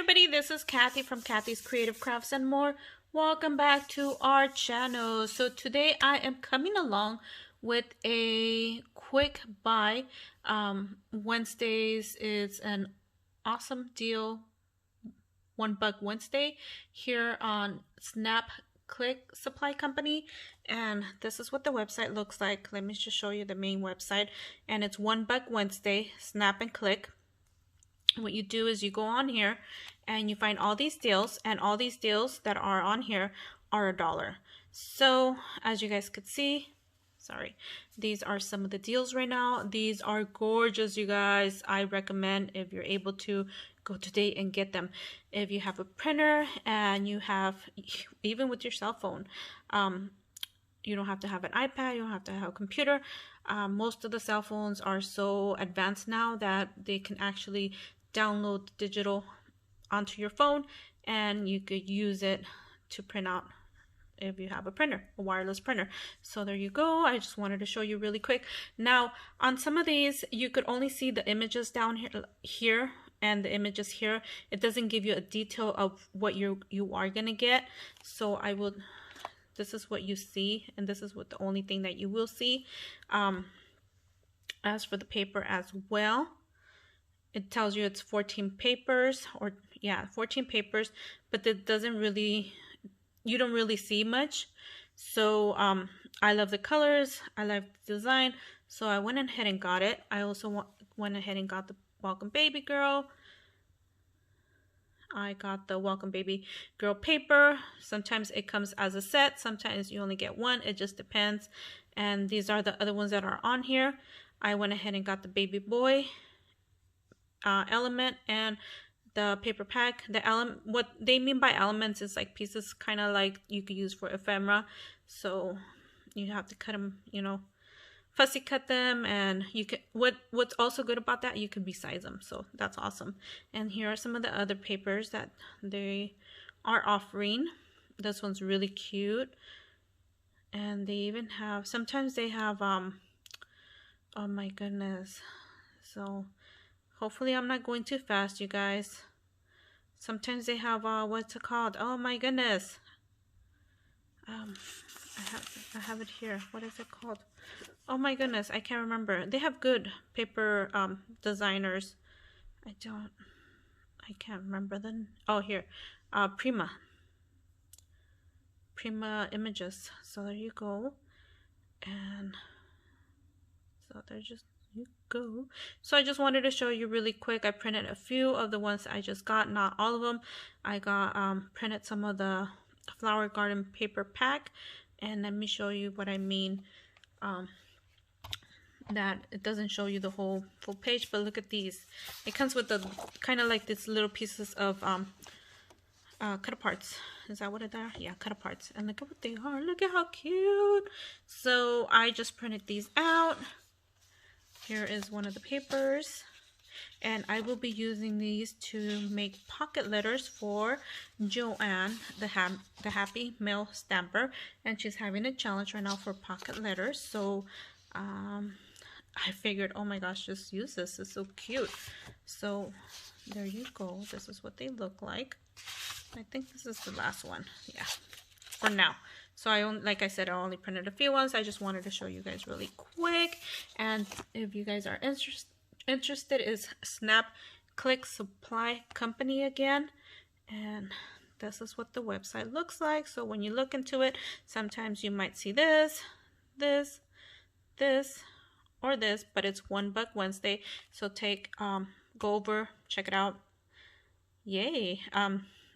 everybody, this is Kathy from Kathy's Creative Crafts and More. Welcome back to our channel. So today I am coming along with a quick buy. Wednesdays is an awesome deal, $1 Wednesday here on Snap Click Supply Company, and this is what the website looks like. Let me just show you the main website, and it's $1 Wednesday, Snap and Click. What you do is you go on here and you find all these deals, and all these deals that are on here are $1. So as you guys could see, these are some of the deals right now. These are gorgeous, you guys. I recommend, if you're able to, go today and get them. If you have a printer and you have, even with your cell phone, you don't have to have an iPad, you don't have to have a computer. Most of the cell phones are so advanced now that they can actually download digital onto your phone, and you could use it to print out if you have a printer, a wireless printer. So there you go. I just wanted to show you really quick. Now on some of these you could only see the images down here and the images here. It doesn't give you a detail of what you are gonna get. So this is what you see, and this is what the only thing that you will see. As for the paper as well, it tells you it's 14 papers, or yeah, 14 papers, but it doesn't really, you don't really see much. So I love the colors, I love the design, so I went ahead and got it. I also went ahead and got the Welcome Baby Girl. I got the Welcome Baby Girl paper. Sometimes it comes as a set, sometimes you only get one, it just depends. And these are the other ones that are on here. I went ahead and got the Baby Boy element and the paper pack. What they mean by elements is like pieces, kind of like you could use for ephemera. So you have to cut them, you know, fussy cut them, and you can, what's also good about that, you can resize them, so that's awesome. And here are some of the other papers that they are offering. This one's really cute, and they even have, sometimes they have oh my goodness, so hopefully I'm not going too fast, you guys. Sometimes they have what's it called, oh my goodness, I have it here. What is it called? Oh my goodness, I can't remember. They have good paper designers. I can't remember them. Oh, here, Prima Images. So there you go. And so there you go. So I just wanted to show you really quick. I printed a few of the ones I just got, not all of them. I got printed some of the Flower Garden paper pack, and let me show you what I mean. That it doesn't show you the full page, but look at these. It comes with the kind of like these little pieces of cut aparts. Is that what it are? Yeah, cut aparts. And look at what they are. Look at how cute. So I just printed these out. Here is one of the papers, and I will be using these to make pocket letters for Joanne, the Happy Mail Stamper, and she's having a challenge right now for pocket letters. So I figured, oh my gosh, just use this. It's so cute. So there you go. This is what they look like. I think this is the last one. Yeah, for now. So like I said, I only printed a few ones. I just wanted to show you guys really quick. And if you guys are interested, is Snap Click Supply Company again. And this is what the website looks like. So when you look into it, sometimes you might see this, or this, but it's $1 Wednesday. So go over, check it out. Yay.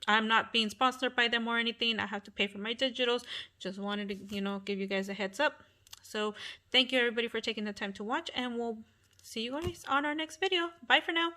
I'm not being sponsored by them or anything. I have to pay for my digitals. Just wanted to, you know, give you guys a heads up. So thank you everybody for taking the time to watch, and we'll see you guys on our next video. Bye for now.